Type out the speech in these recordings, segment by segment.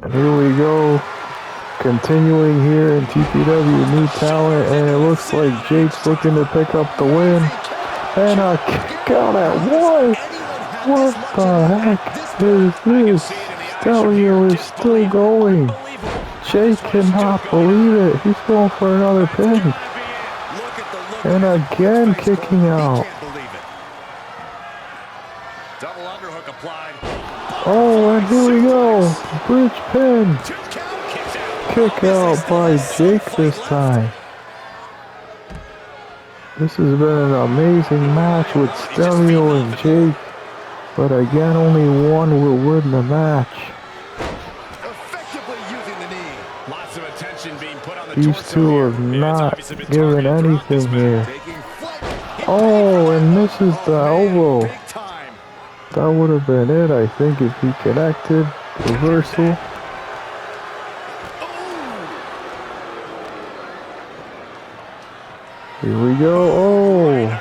And here we go. Continuing here in TPW New Talent, and it looks like Jake's looking to pick up the win. And a kick out at one. What the heck is this? Stelio is still going. Jake cannot believe it. He's going for another pin. And again kicking out. Oh, and here we go. Bridge pin. Kick out by Jake this time. This has been an amazing match with Stelio and Jake. But again, only one will win the match. These two have not given anything here. Oh, and misses the elbow. That would have been it, I think, if he connected. Reversal. Here we go. Oh.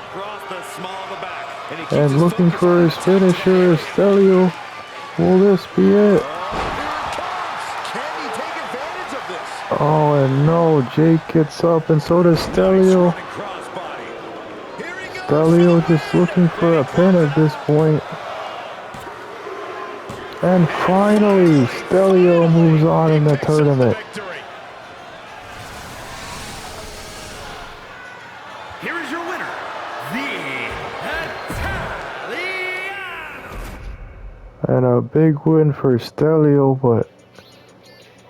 And looking for his finisher, Stelio. Will this be it? Oh, and no, Jake gets up, and so does Stelio. Stelio just looking for a pin at this point. And finally, Stelio moves on in the tournament. Here is your winner, the Italiano. And a big win for Stelio, but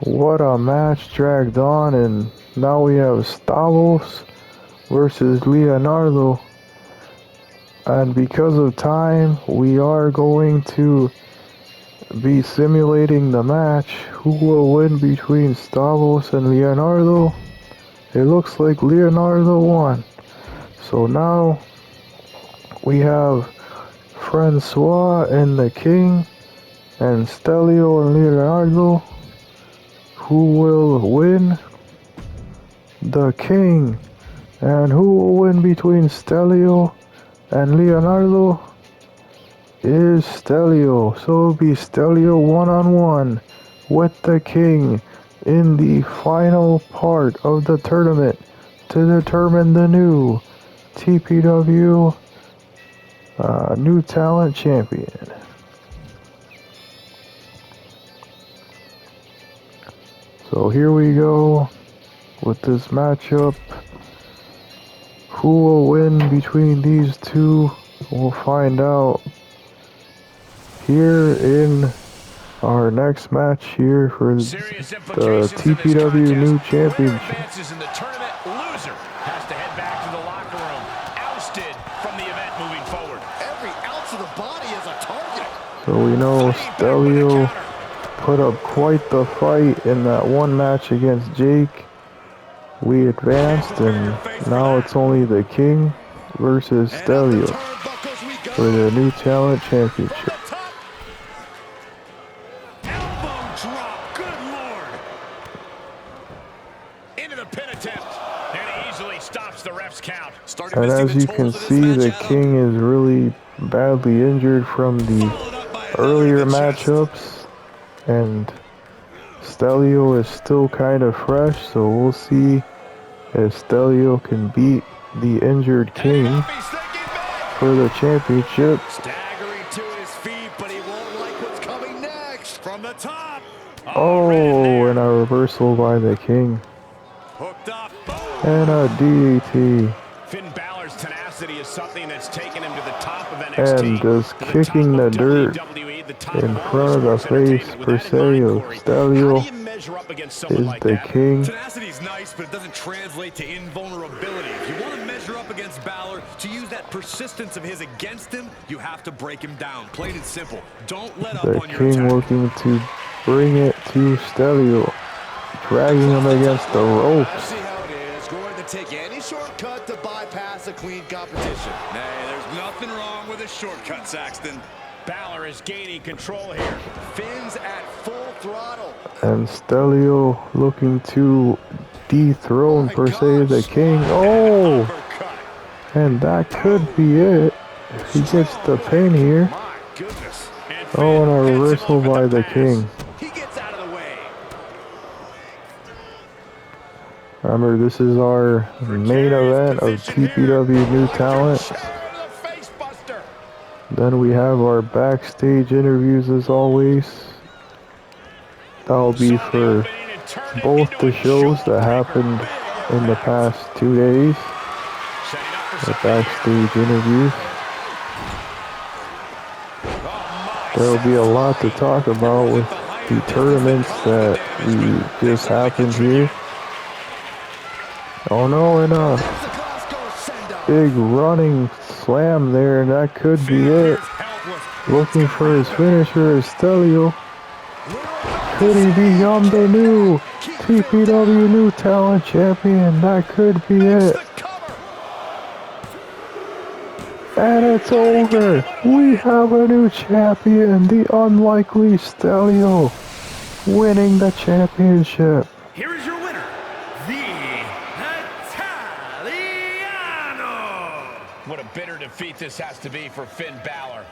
what a match dragged on. And now we have Stavros versus Leonardo. And because of time, we are going to be simulating the match. Who will win between Stavros and Leonardo? It looks like Leonardo won. So now we have Francois and the King and Stelio and Leonardo. Who will win? The King. And who will win between Stelio and Leonardo? Is Stelio. So it'll be Stelio one-on-one with the King in the final part of the tournament to determine the new TPW New Talent Champion. So here we go with this matchup. Who will win between these two? We'll find out here in our next match here for the TPW New Championship. So we know Stelio put up quite the fight in that one match against Jake. We advanced, and now it's only the King versus Stelio for the New Talent Championship. And as you can see, the King is really badly injured from the earlier matchups, and Stelio is still kind of fresh, so we'll see if Stelio can beat the injured King for the championship. Staggering to his feet, but he won't like what's coming next from the top. Oh, and a reversal by the King. Hooked up. And a DDT. Finn Balor's tenacity is something that's taken him to the top of NXT. And just kicking the dirt in front of the face per se of Stelio is the King. Tenacity is nice, but it doesn't translate to invulnerability. If you want to measure up against Balor, to use that persistence of his against him, you have to break him down. Plain and simple. Don't let up on your attack. The King looking to bring it to Stelio, dragging him against the ropes. See how it is. Going to take any shortcut to bypass a clean competition. Hey, there's nothing wrong with a shortcut, Saxton. Balor is gaining control here. Finn's at full throttle. And Stelio looking to dethrone per se the King. Oh! And that could be it if he gets the pin here. Oh, and a reversal by the King. He gets out of the way. Remember, this is our main event of TPW New Talent. Then we have our backstage interviews as always. That'll be for both the shows that happened in the past 2 days. The backstage interviews. There'll be a lot to talk about with the tournaments that we just happened here. Oh no, and a big running slam there, and that could be it. Looking for his finisher, Estelio. Could he become the new TPW New Talent Champion? That could be it. And it's over. We have a new champion, the unlikely Stelio, winning the championship. Here is your winner, the Italiano. What a bitter defeat this has to be for Finn Balor.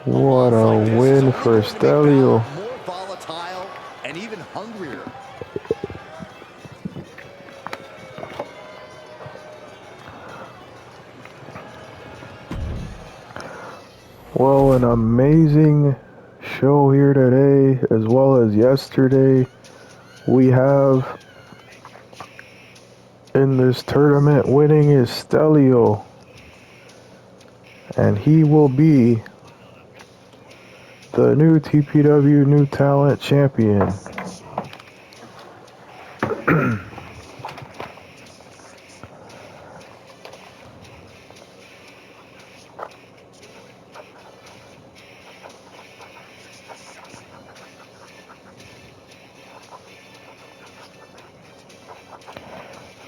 What a win for Stelio. More volatile and even hungrier. Well, an amazing show here today, as well as yesterday. We have in this tournament winning is Stelio, and he will be the new TPW New Talent Champion.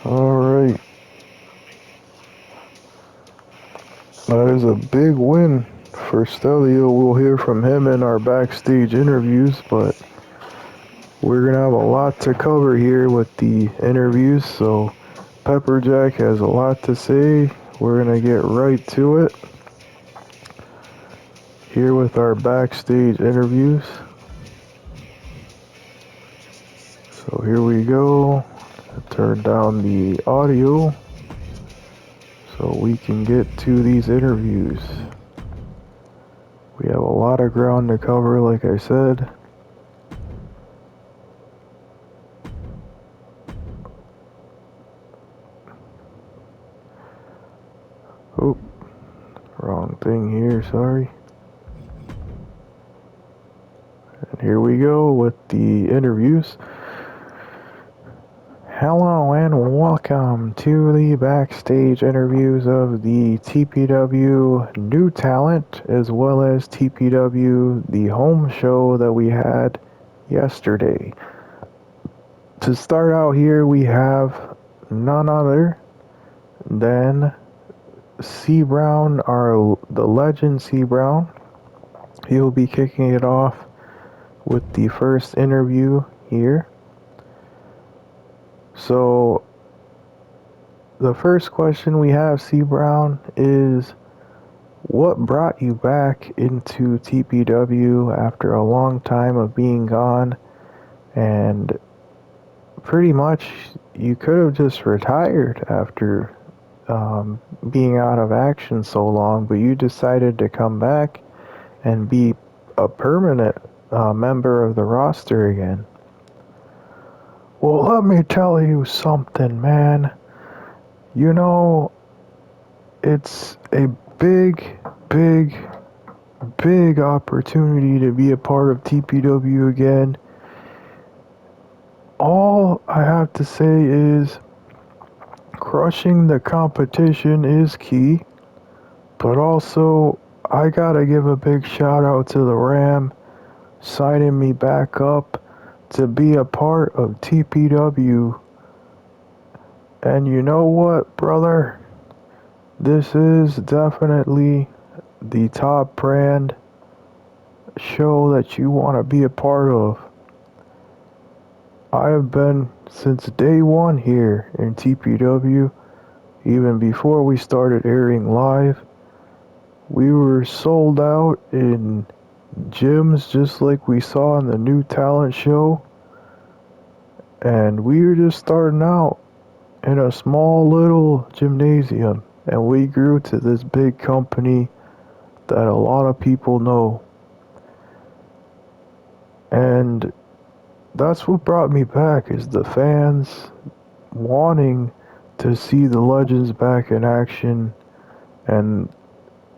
Alright. That is a big win for Stelio. We'll hear from him in our backstage interviews, but we're going to have a lot to cover here with the interviews, so Pepperjack has a lot to say. We're going to get right to it here with our backstage interviews. So here we go. Turn down the audio so we can get to these interviews. We have a lot of ground to cover, like I said. Oh, wrong thing here, sorry. And here we go with the interviews. Hello and welcome to the backstage interviews of the TPW New Talent, as well as TPW the home show that we had yesterday. To start out here, we have none other than C. Brown, the legend C. Brown. He'll be kicking it off with the first interview here. So, the first question we have, C. Brown, is what brought you back into TPW after a long time of being gone? And pretty much you could have just retired after being out of action so long, but you decided to come back and be a permanent member of the roster again. Well, let me tell you something, man. You know, it's a big opportunity to be a part of TPW again. All I have to say is crushing the competition is key, but also I gotta give a big shout out to the Ram signing me back up to be a part of TPW. And you know what, brother? This is definitely the top brand show that you want to be a part of. I have been since day one here in TPW, even before we started airing live. We were sold out in gyms just like we saw in the New Talent show, and we were just starting out. in a small little gymnasium, and we grew to this big company that a lot of people know. And that's what brought me back, is the fans wanting to see the legends back in action. And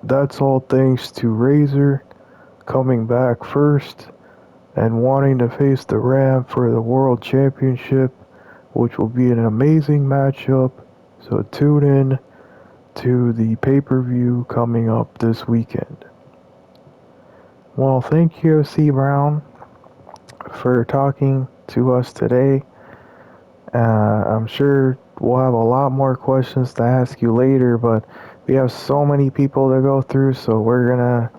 that's all thanks to Razor coming back first and wanting to face the Ram for the World Championship, which will be an amazing matchup. So tune in to the pay-per-view coming up this weekend. Well, thank you, C. Brown, for talking to us today. I'm sure we'll have a lot more questions to ask you later, but we have so many people to go through, so we're gonna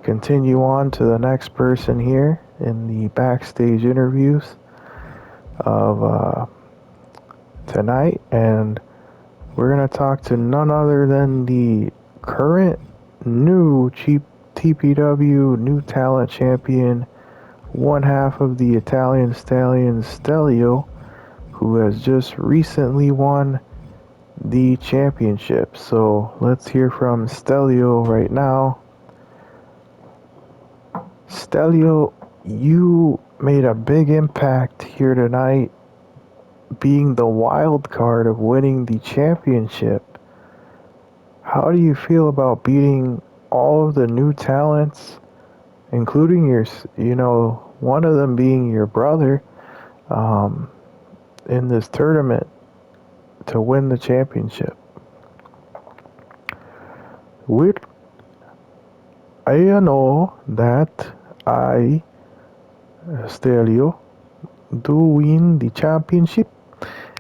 continue on to the next person here in the backstage interviews of tonight, and we're gonna talk to none other than the current new cheap TPW new talent champion, one half of the Italian Stallion Stelio, who has just recently won the championship. So let's hear from Stelio right now. Stelio, you made a big impact here tonight, being the wild card of winning the championship. How do you feel about beating all of the new talents, including one of them being your brother, um, in this tournament to win the championship? Well, I know that I, Stelio, do win the championship,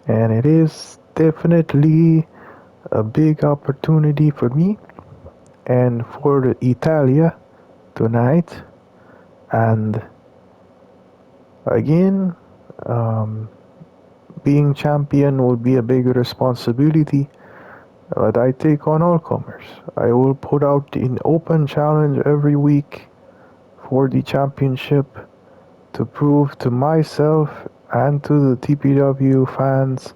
and it is definitely a big opportunity for me and for Italia tonight. And again, um, being champion would be a big responsibility that I take on all comers. I will put out an open challenge every week for the championship to prove to myself and to the TPW fans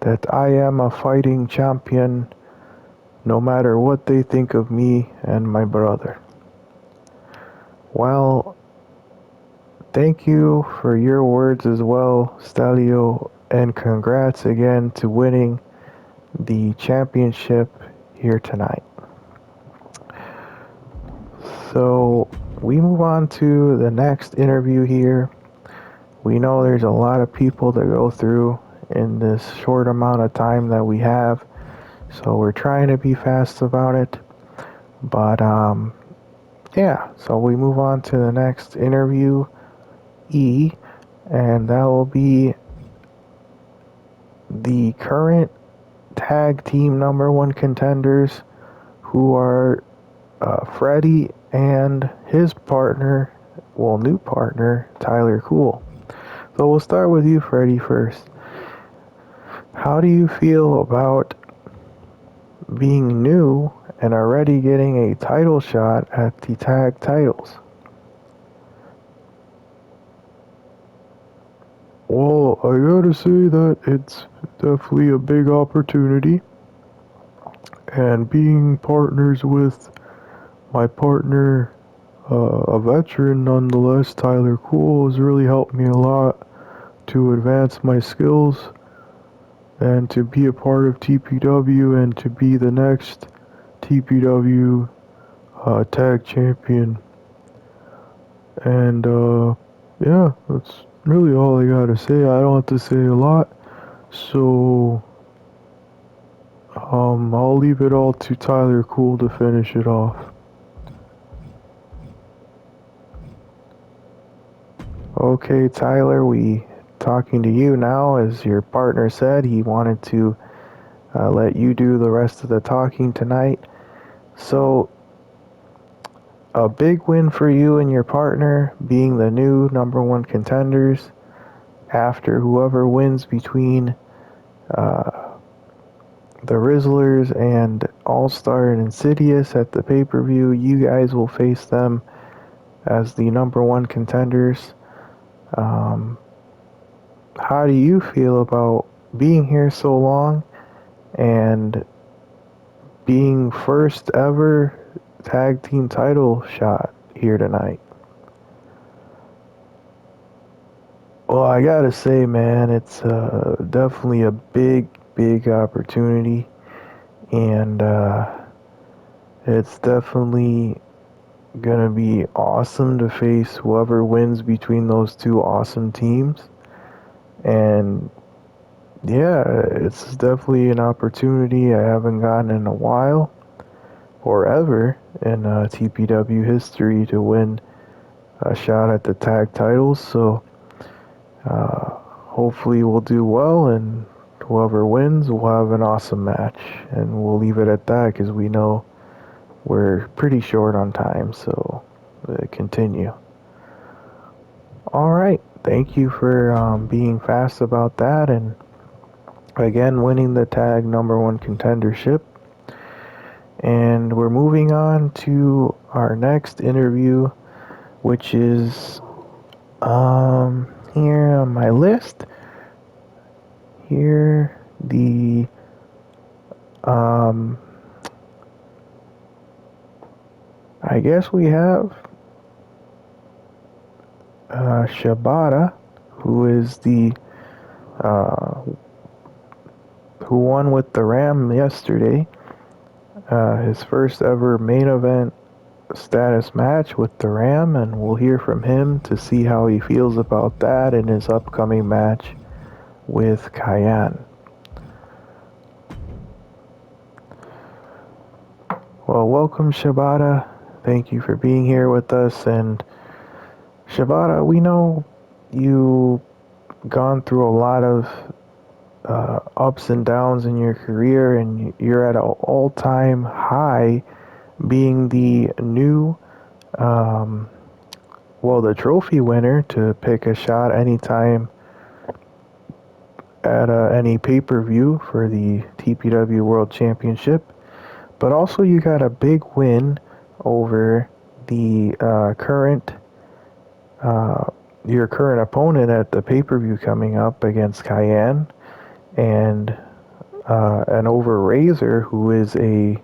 that I am a fighting champion, no matter what they think of me and my brother. Well, thank you for your words as well, Stelio, and congrats again to winning the championship here tonight. So we move on to the next interview here. We know there's a lot of people to go through in this short amount of time that we have, so we're trying to be fast about it. But yeah, so we move on to the next interview, E, and that will be the current tag team number one contenders, who are Freddie and his partner, well, new partner, Tyler Cool. So we'll start with you, Freddie, first. How do you feel about being new and already getting a title shot at the tag titles? Well, I gotta say that it's definitely a big opportunity, and being partners with my partner, a veteran nonetheless, Tyler Cool, has really helped me a lot to advance my skills and to be a part of TPW and to be the next TPW tag champion. And yeah, that's really all I gotta say. I don't have to say a lot, so I'll leave it all to Tyler Cool to finish it off. Okay, Tyler, we talking to you now. As your partner said, he wanted to let you do the rest of the talking tonight. So, a big win for you and your partner, being the new number one contenders. After whoever wins between the Rizzlers and All-Star and Insidious at the pay-per-view, you guys will face them as the number one contenders. How do you feel about being here so long and being first ever tag team title shot here tonight. Well, I gotta say, man, it's definitely a big opportunity, and it's definitely gonna be awesome to face whoever wins between those two awesome teams. And yeah, it's definitely an opportunity I haven't gotten in a while or ever in TPW history to win a shot at the tag titles. So hopefully we'll do well, and whoever wins will have an awesome match. And we'll leave it at that because we know we're pretty short on time. So continue. All right. Thank you for being fast about that and again winning the tag number one contendership. And we're moving on to our next interview, which is here on my list. Here the um I guess we have Shibata, who is the uh, who won with the Ram yesterday. His first ever main event status match with the Ram, and we'll hear from him to see how he feels about that in his upcoming match with Cayenne. Well, welcome Shibata. Thank you for being here with us. And Shibata, we know you've gone through a lot of ups and downs in your career, and you're at an all-time high, being the new, um, well, the trophy winner to pick a shot anytime at any pay-per-view for the TPW World Championship. But also, you got a big win over the uh, your current opponent at the pay-per-view coming up against Cayenne, and over Razor, who is a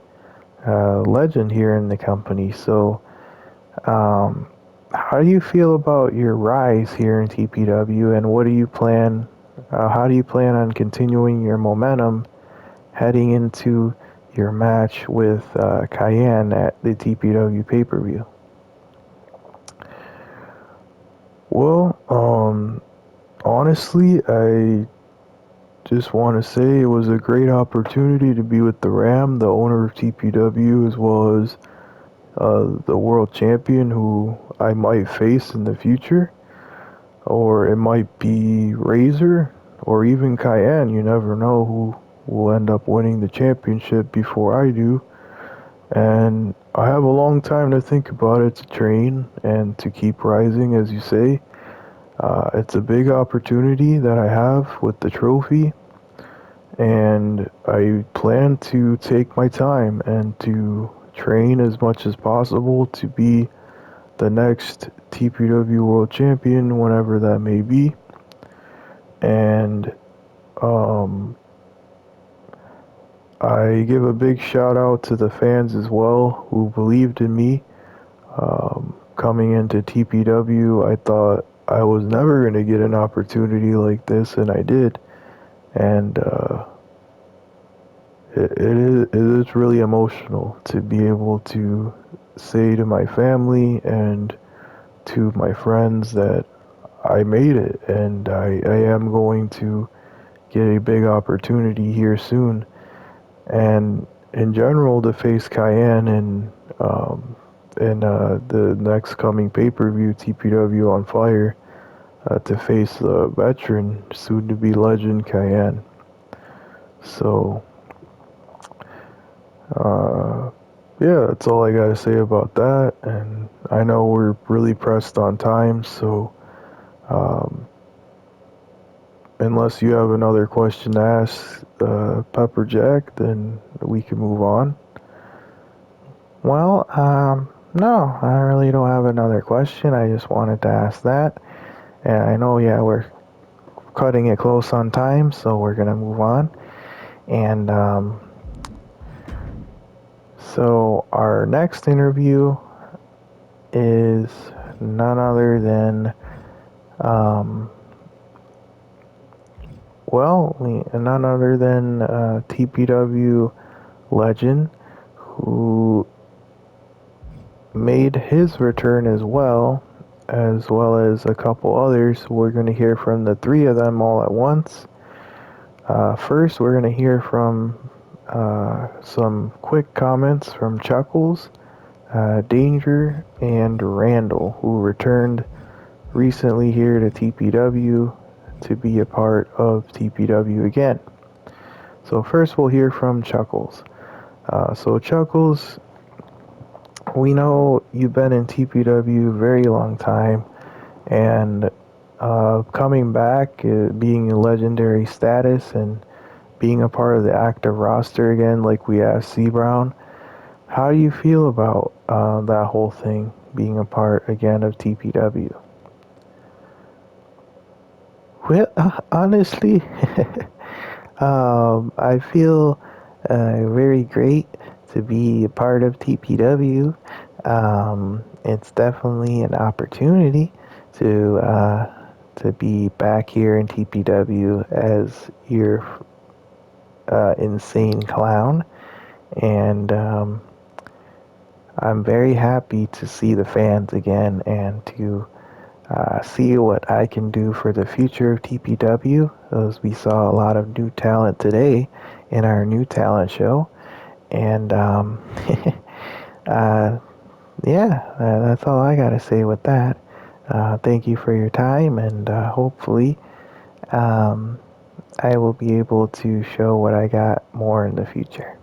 legend here in the company. So, um, how do you feel about your rise here in TPW, and what do you plan? How do you plan on continuing your momentum heading into your match with Cayenne at the TPW pay-per-view? Well, honestly, I just want to say it was a great opportunity to be with the Ram, the owner of TPW, as well as the world champion who I might face in the future. Or it might be Razor, or even Cayenne. You never know who will end up winning the championship before I do. And I have a long time to think about it, to train and to keep rising, as you say. It's a big opportunity that I have with the trophy, and I plan to take my time and to train as much as possible to be the next TPW World Champion, whenever that may be. And um, I give a big shout out to the fans as well who believed in me. Coming into TPW, I thought I was never going to get an opportunity like this, and I did. And it is really emotional to be able to say to my family and to my friends that I made it, and I am going to get a big opportunity here soon. And in general, to face Cayenne in the next coming pay-per-view, TPW on Fire, to face the veteran, soon-to-be legend Cayenne. So, uh, yeah, that's all I gotta say about that. And I know we're really pressed on time, so um, unless you have another question to ask Pepper Jack, then we can move on. Well, no, I really don't have another question. I just wanted to ask that. And I know, yeah, we're cutting it close on time, so we're gonna move on. And so our next interview is none other than none other than TPW legend who made his return as well as a couple others. We're going to hear from the three of them all at once. First, we're going to hear from some quick comments from Chuckles, Danger, and Randall, who returned recently here to TPW to be a part of TPW again. So first we'll hear from Chuckles. So Chuckles, we know you've been in TPW a very long time, and coming back, being a legendary status, and being a part of the active roster again, like we asked C Brown, how do you feel about that whole thing, being a part again of TPW? Well, honestly, I feel very great to be a part of TPW. It's definitely an opportunity to be back here in TPW as your insane clown, and I'm very happy to see the fans again and to see what I can do for the future of TPW, as we saw a lot of new talent today in our new talent show. And uh, yeah, that's all I gotta say with that. Thank you for your time, and hopefully um, I will be able to show what I got more in the future.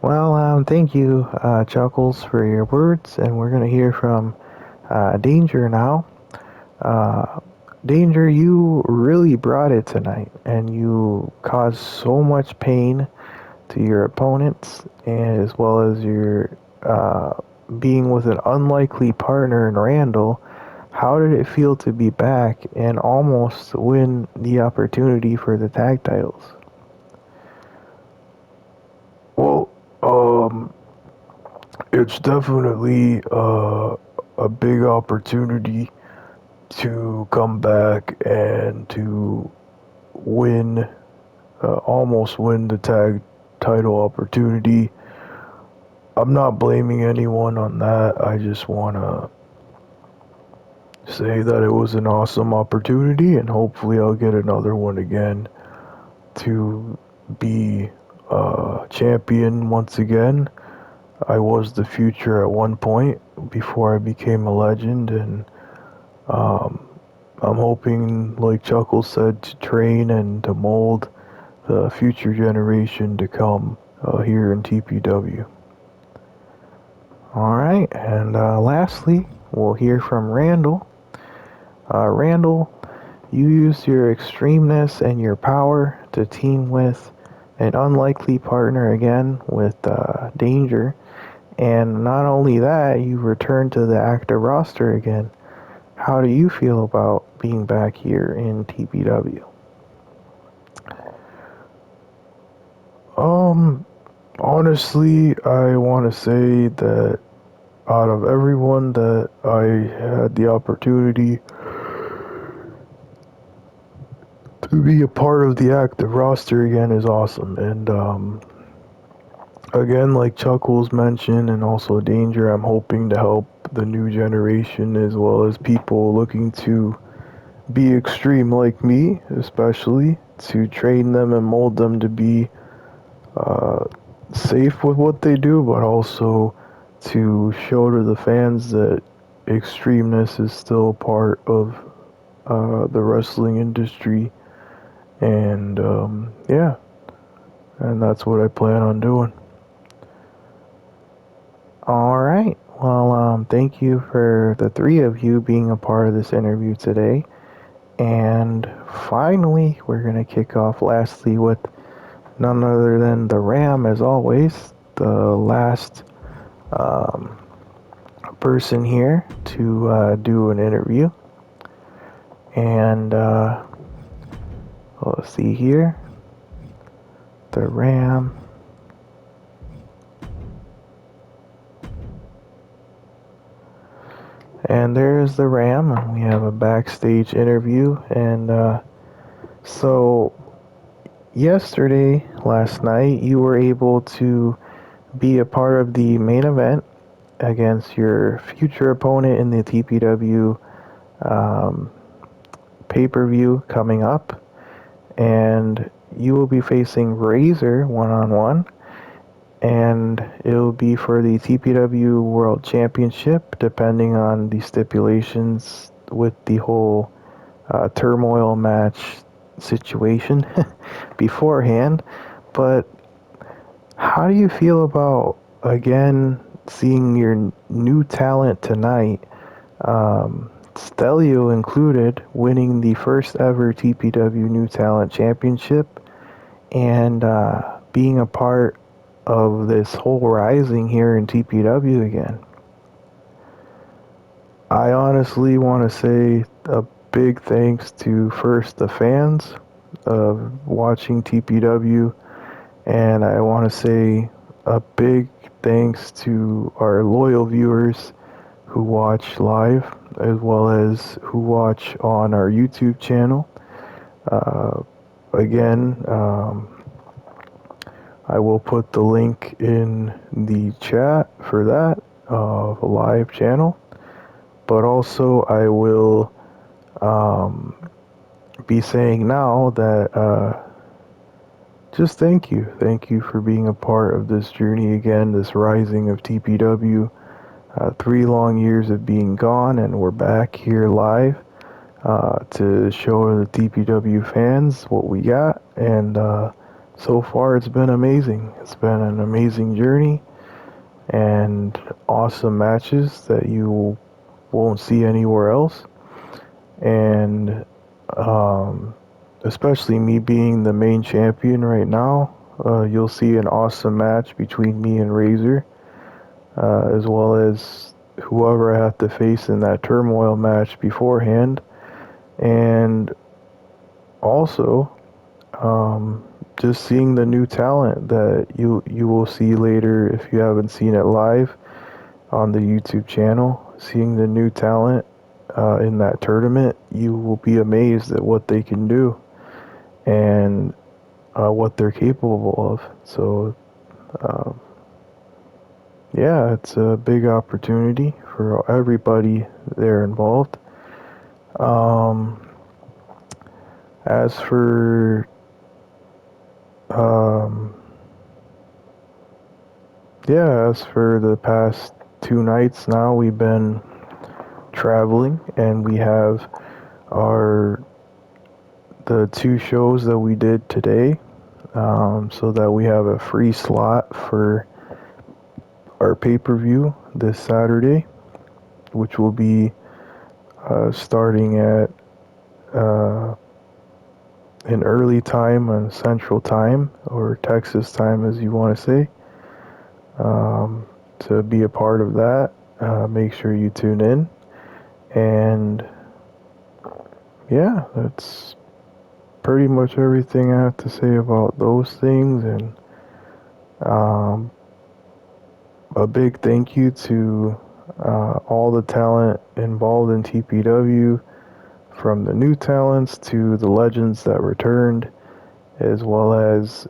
Well, thank you, Chuckles, for your words, and we're gonna hear from Danger now. Uh, Danger, you really brought it tonight, and you caused so much pain to your opponents, and as well as your being with an unlikely partner in Randall. How did it feel to be back and almost win the opportunity for the tag titles? Well, it's definitely a big opportunity to come back and to win, almost win the tag title opportunity. I'm not blaming anyone on that. I just want to say that it was an awesome opportunity, and hopefully I'll get another one again to be champion once again. I was the future at one point before I became a legend, and um, I'm hoping, like Chuckles said, to train and to mold the future generation to come here in TPW. Alright, and lastly, we'll hear from Randall. Randall, you used your extremeness and your power to team with an unlikely partner again with Danger. And not only that, you returned to the active roster again. How do you feel about being back here in TPW? Honestly, I want to say that out of everyone that I had the opportunity to be a part of the active roster again is awesome. And again, like Chuckles mentioned, and also Danger, I'm hoping to help the new generation as well as people looking to be extreme like me, especially to train them and mold them to be uh, safe with what they do, but also to show to the fans that extremeness is still part of the wrestling industry. And yeah, and that's what I plan on doing. All right. Well, thank you for the three of you being a part of this interview today. And finally, we're going to kick off lastly with none other than the Ram, as always, the last um, person here to do an interview. And Let's see here. The Ram. And there's the Ram. We have a backstage interview. And so last night, you were able to be a part of the main event against your future opponent in the TPW um, pay-per-view coming up. And you will be facing Razor one-on-one. And it'll be for the TPW World Championship, depending on the stipulations with the whole turmoil match situation beforehand. But how do you feel about, again, seeing your new talent tonight, Stelio included, winning the first ever TPW New Talent Championship and being a part of this whole rising here in TPW again? I honestly want to say a big thanks to first the fans of watching TPW, and I want to say a big thanks to our loyal viewers who watch live as well as who watch on our YouTube channel. Again, I will put the link in the chat for that of a live channel, but also I will be saying now that just thank you. Thank you for being a part of this journey again, this rising of TPW. 3 long years of being gone, and we're back here live to show the TPW fans what we got. And so far, it's been amazing. It's been an amazing journey and awesome matches that you won't see anywhere else. And especially me being the main champion right now, you'll see an awesome match between me and Razor, as well as whoever I have to face in that turmoil match beforehand. And also, just seeing the new talent that you will see later if you haven't seen it live on the YouTube channel. Seeing the new talent in that tournament, you will be amazed at what they can do and what they're capable of. So, yeah, it's a big opportunity for everybody there involved. Um, as for as for the past 2 nights now, we've been traveling, and we have the 2 shows that we did today, so that we have a free slot for our pay-per-view this Saturday, which will be starting at an early time on Central Time, or Texas time as you want to say. To be a part of that, make sure you tune in. And yeah, that's pretty much everything I have to say about those things. And a big thank you to all the talent involved in TPW, from the new talents to the legends that returned, as well as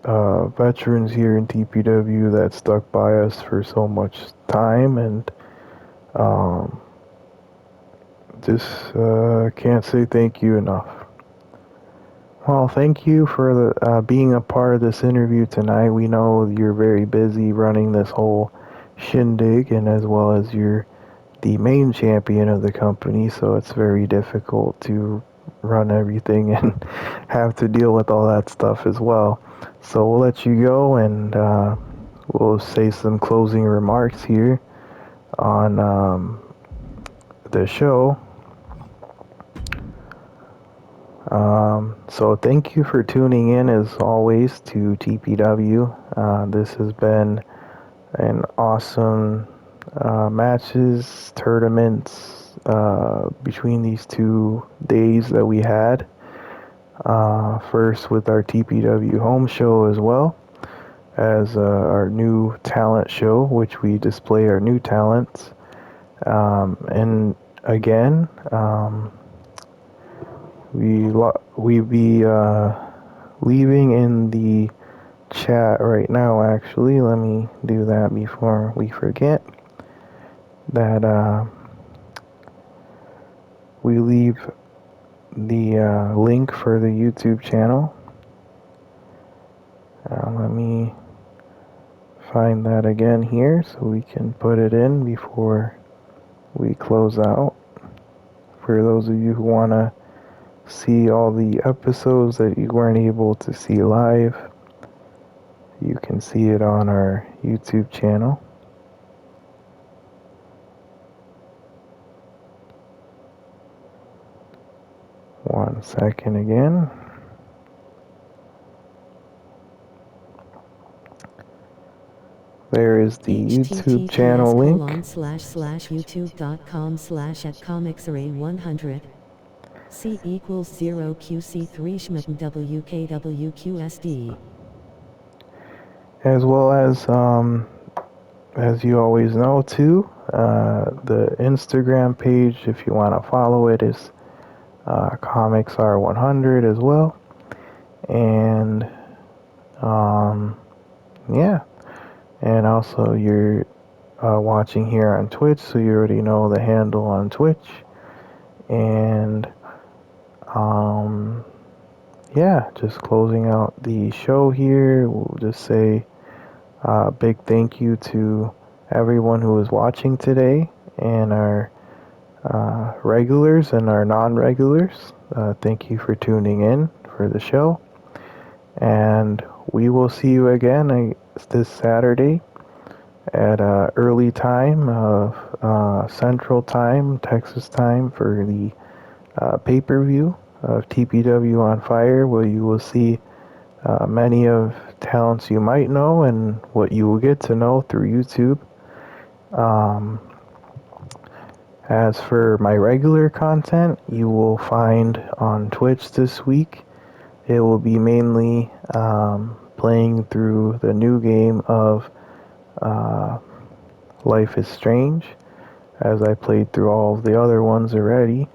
veterans here in TPW that stuck by us for so much time. And just can't say thank you enough. Well, thank you for being a part of this interview tonight. We know you're very busy running this whole shindig, and as well as you're the main champion of the company, so it's very difficult to run everything and have to deal with all that stuff as well. So we'll let you go, and we'll say some closing remarks here on the show. So thank you for tuning in as always to TPW. This has been an awesome matches, tournaments between these 2 days that we had. First with our TPW home show as well as our new talent show, which we display our new talents. And again, we be leaving in the chat right now. Actually, let me do that before we forget that we leave the link for the YouTube channel. Let me find that again here so we can put it in before we close out. For those of you who want to see all the episodes that you weren't able to see live, you can see it on our YouTube channel. One second again. There is the YouTube channel link. https://youtube.com/@comicsarray100 C equals 0 QC3 Schmitten WKWQSD. As well as you always know too, the Instagram page, if you want to follow it, is Comics R100 as well. And yeah, and also you're watching here on Twitch, so you already know the handle on Twitch. And yeah, just closing out the show here, we'll just say a big thank you to everyone who is watching today, and our regulars and our non-regulars. Thank you for tuning in for the show, and we will see you again this Saturday at early time of Central Time, Texas time, for the pay-per-view of TPW on Fire, where you will see many of talents you might know and what you will get to know through YouTube. As for my regular content, you will find on Twitch this week. It will be mainly playing through the new game of Life is Strange, as I played through all of the other ones already.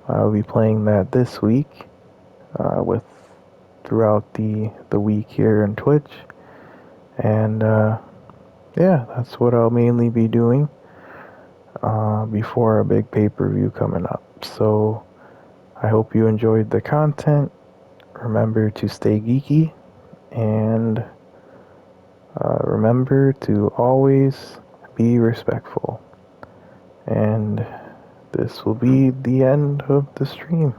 I'll be playing that this week with throughout the week here on Twitch. And yeah, that's what I'll mainly be doing before a big pay-per-view coming up. So I hope you enjoyed the content. Remember to stay geeky, and remember to always be respectful. And this will be the end of the stream.